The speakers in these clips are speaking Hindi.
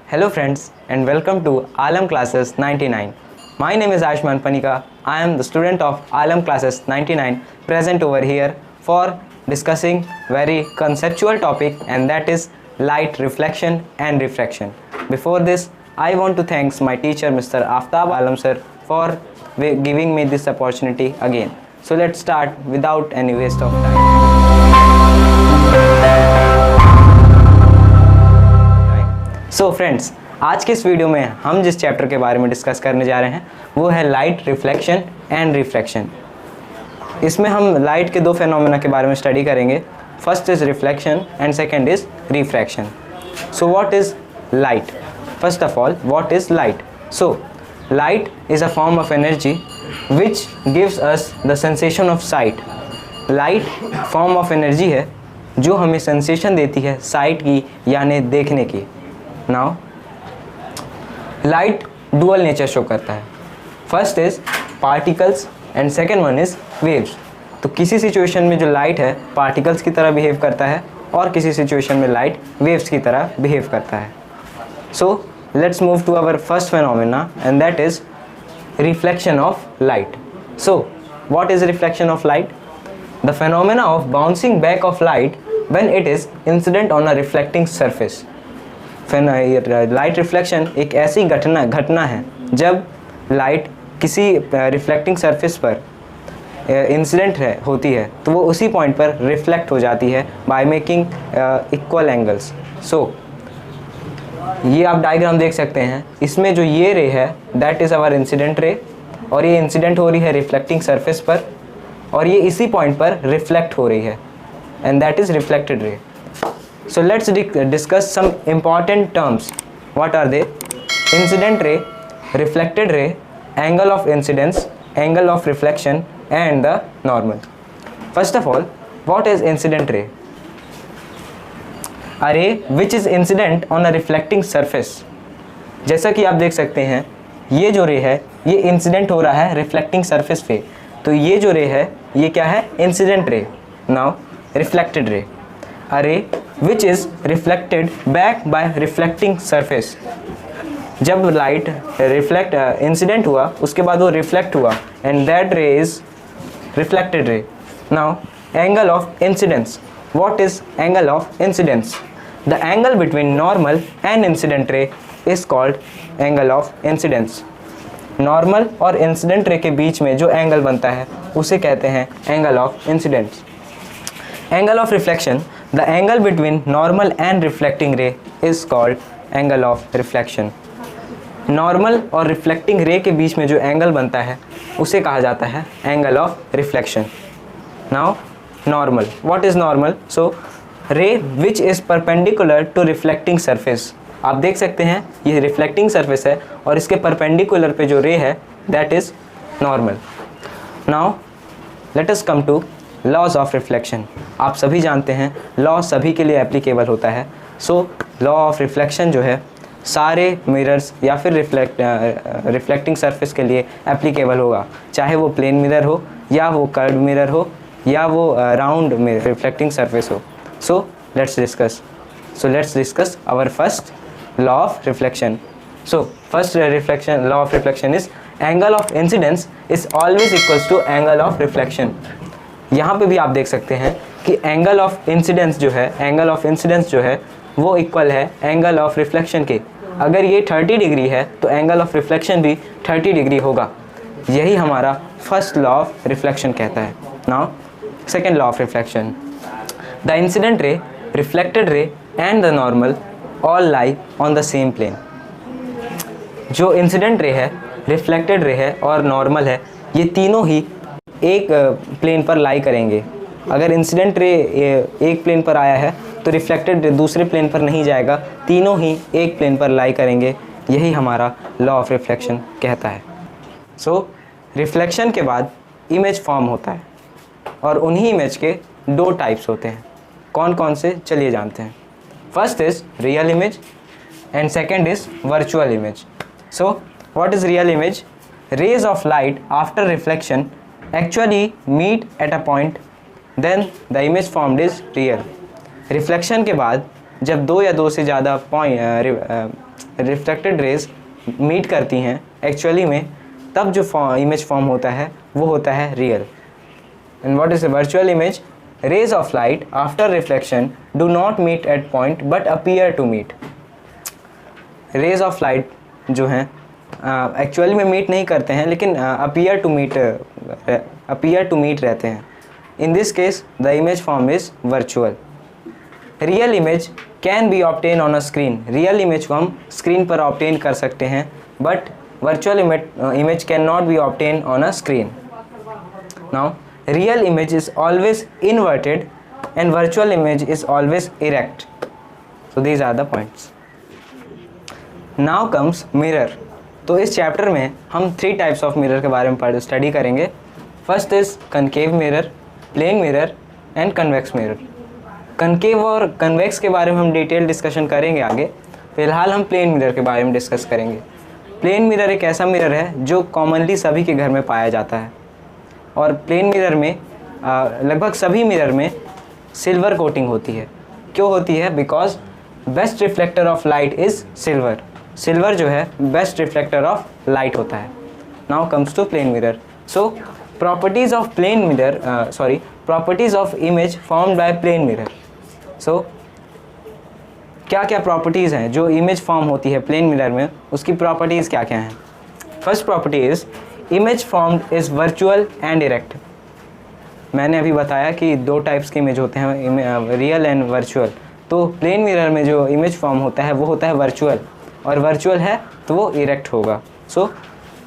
Hello friends and welcome to Alam Classes 99. My name is Ayushman Panika. I am the student of Alam Classes 99 present over here for discussing very conceptual topic, and that is light reflection and refraction. Before this, I want to thank my teacher Mr. Aftab Alam sir for giving me this opportunity again. So let's start without any waste of time. So friends, आज के इस वीडियो में हम जिस चैप्टर के बारे में डिस्कस करने जा रहे हैं वो है लाइट रिफ्लेक्शन एंड रिफ्रैक्शन। इसमें हम लाइट के दो फेनोमेना के बारे में स्टडी करेंगे। First is reflection and second is refraction. So what is light? First of all, what is light? So light is a form of energy which gives us the sensation of site. Light form of energy है जो हमें सेंसेशन देती है साइट की, यानी देखने की। Now light dual nature show करता है। First is particles and second one is waves. तो किसी सिचुएशन में जो लाइट है पार्टिकल्स की तरह बिहेव करता है और किसी सिचुएशन में लाइट वेव्स की तरह बिहेव करता है। So let's move to our first phenomena and that is reflection of light. So what is reflection of light? The phenomena of bouncing back of light when it is incident on a reflecting surface. Light reflection एक ऐसी घटना है जब लाइट किसी रिफ्लेक्टिंग सरफेस पर इंसिडेंट होती है तो वो उसी पॉइंट पर रिफ्लेक्ट हो जाती है बाय मेकिंग इक्वल एंगल्स। सो ये आप डायग्राम देख सकते हैं। इसमें जो ये रे है that is our incident ray, और ये इंसिडेंट हो रही है रिफ्लेक्टिंग सरफेस पर, और ये इसी पॉइंट पर रिफ्लेक्ट हो रही है and that is reflected ray. So let's discuss some important terms. What are they? Incident ray, reflected ray, angle of incidence, angle of reflection, and the normal. First of all, what is incident ray? A ray which is incident on a reflecting surface. जैसा कि आप देख सकते हैं ये जो रे है ये इंसिडेंट हो रहा है रिफ्लेक्टिंग सरफेस पे, तो ये जो रे है ये क्या है? Incident ray. Now reflected ray, a ray which is reflected back by reflecting surface। जब लाइट रिफ्लेक्ट इंसिडेंट हुआ उसके बाद वो रिफ्लेक्ट हुआ एंड दैट रे is reflected ray. Now angle of incidence. What is angle of incidence? The angle between normal and incident ray is called angle of incidence. Normal और इंसिडेंट रे के बीच में जो एंगल बनता है उसे कहते हैं angle of incidence. Angle of reflection, the angle between normal and reflecting ray is called angle of reflection। Normal और रिफ्लेक्टिंग रे के बीच में जो एंगल बनता है उसे कहा जाता है angle of reflection. Now normal, what is normal? So ray which is perpendicular to reflecting surface. आप देख सकते हैं ये रिफ्लेक्टिंग सरफेस है और इसके परपेंडिकुलर पे जो रे है that is normal. Now let us come to laws of reflection. आप सभी जानते हैं लॉ सभी के लिए एप्लीकेबल होता है। सो लॉ ऑफ रिफ्लेक्शन जो है सारे मिरर्स या फिर रिफ्लेक्टिंग सरफेस के लिए एप्लीकेबल होगा, चाहे वो प्लेन मिरर हो या वो कर्व्ड मिरर हो या वो राउंड में रिफ्लेक्टिंग सरफेस हो। So let's discuss our first law of reflection. So first reflection law of reflection is angle of incidence is always equals to angle of reflection. यहाँ पे भी आप देख सकते हैं कि एंगल ऑफ इंसिडेंस जो है वो इक्वल है एंगल ऑफ रिफ्लेक्शन के। अगर ये 30 डिग्री है तो एंगल ऑफ रिफ्लेक्शन भी 30 डिग्री होगा। यही हमारा फर्स्ट लॉ ऑफ रिफ्लेक्शन कहता है। Now second law of reflection, the incident ray, reflected ray and the normal all lie on the same plane. जो इंसिडेंट रे है, रिफ्लेक्टेड रे है और नॉर्मल है, ये तीनों ही एक प्लेन पर लाई करेंगे। अगर इंसिडेंट रे एक प्लेन पर आया है तो रिफ्लेक्टेड रे दूसरे प्लेन पर नहीं जाएगा, तीनों ही एक प्लेन पर लाई करेंगे। यही हमारा लॉ ऑफ रिफ्लेक्शन कहता है। सो रिफ्लेक्शन के बाद इमेज फॉर्म होता है और उन्हीं इमेज के दो टाइप्स होते हैं। कौन कौन से चलिए जानते हैं। First is real image and second is virtual image. So what is real image? Rays of light after reflection actually meet at a point, then the image formed is real। Reflection के बाद जब दो या दो से ज़्यादा रिफ्लेक्टेड रेज मीट करती हैं एक्चुअली में, तब जो इमेज फॉर्म होता है वो होता है real. And what is a virtual image? Rays of light after reflection do not meet at point but appear to meet. Rays of light जो हैं एक्चुअली में मीट नहीं करते हैं, लेकिन अपीयर टू मीट रहते हैं। In this case the image form is virtual. Real image can be obtain on a screen. Real image को हम स्क्रीन पर ऑब्टेन कर सकते हैं, but virtual image cannot be obtained on a screen. Now real image is always inverted and virtual image is always erect. So these are the points. Now comes mirror. तो इस चैप्टर में हम 3 टाइप्स ऑफ मिरर के बारे में स्टडी करेंगे। First is concave mirror, plane mirror and convex mirror. Concave और कन्वेक्स के बारे में हम डिटेल डिस्कशन करेंगे आगे। फिलहाल हम प्लेन मिरर के बारे में डिस्कस करेंगे। प्लेन मिरर एक ऐसा मिरर है जो कॉमनली सभी के घर में पाया जाता है, और प्लेन मिरर में लगभग सभी मिरर में सिल्वर कोटिंग होती है। क्यों होती है? Because best reflector of light is silver. Silver जो है बेस्ट रिफ्लेक्टर ऑफ लाइट होता है। Now comes to plane mirror. So properties of plane mirror properties of image formed by plane mirror. So क्या क्या प्रॉपर्टीज़ हैं जो इमेज फॉर्म होती है प्लेन मिरर में, उसकी प्रॉपर्टीज़ क्या क्या हैं? First property is image formed is virtual and erect. मैंने अभी बताया कि 2 टाइप्स के इमेज होते हैं, रियल एंड वर्चुअल। तो प्लेन मिरर में जो इमेज फॉर्म होता है वो होता है वर्चुअल, और वर्चुअल है तो वो इरेक्ट होगा। So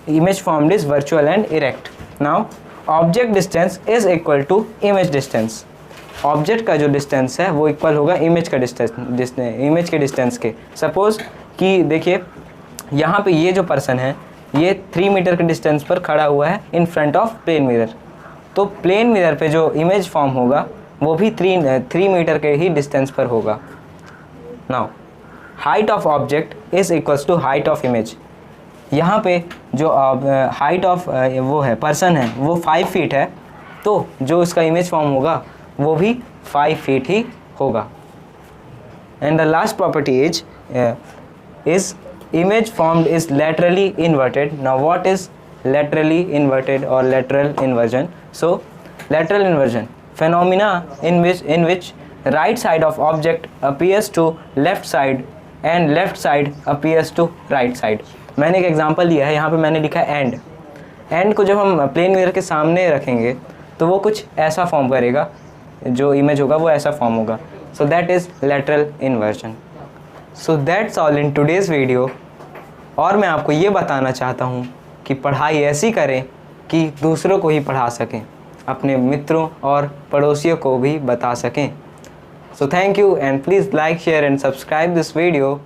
image formed is virtual and erect. Now object distance is equal to image distance. Object का जो डिस्टेंस है वो इक्वल होगा इमेज का इमेज के डिस्टेंस के। सपोज़ कि देखिए यहाँ पे ये जो पर्सन है ये 3 मीटर के डिस्टेंस पर खड़ा हुआ है in front of plane mirror. तो प्लेन मिरर पे जो इमेज फॉर्म होगा वो भी 3 मीटर के ही डिस्टेंस पर होगा। Now height of object is equals to height of image. यहाँ पे जो हाइट ऑफ वो है पर्सन है वो 5 फीट है, तो जो इसका इमेज फॉर्म होगा वो भी 5 फीट ही होगा। And the last property is image formed is laterally inverted. Now what is laterally inverted or lateral inversion? So lateral inversion phenomena in which right side of object appears to left side and left side appears to right side. मैंने एक एग्जांपल लिया है, यहाँ पे मैंने लिखा है एंड को जब हम प्लेन मिरर के सामने रखेंगे तो वो कुछ ऐसा फॉर्म करेगा, जो इमेज होगा वो ऐसा फॉर्म होगा। So that is lateral inversion. So that's all in today's video. और मैं आपको ये बताना चाहता हूँ कि पढ़ाई ऐसी करें कि दूसरों को ही पढ़ा सकें, अपने मित्रों और पड़ोसियों को भी बता सकें। So thank you and please like, share and subscribe this video.